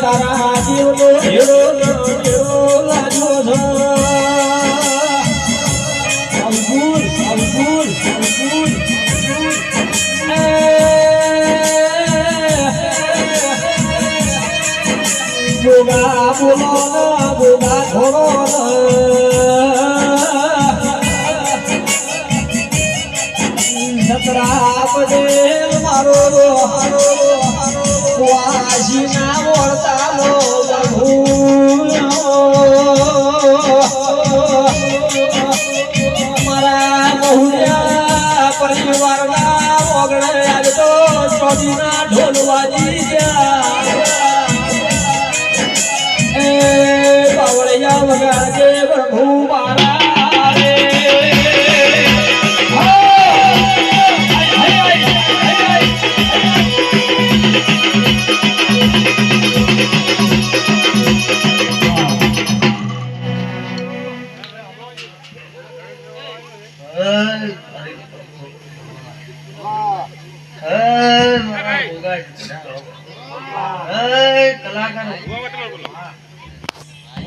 તારા જીવનો હેરો લાગ્યો છે અવગુણ અવગુણ અવગુણ બોગા બોલો બોગા થોડો સતરા પટેલ મારો વાજી ના વળતા લો મારા બહુડિયા પરિવારના ઓગણે આગતો ચોદીના ઢોલ વાજી ગયા એ બાવળિયા વગાડે પ્રભુ મારા કલાકાર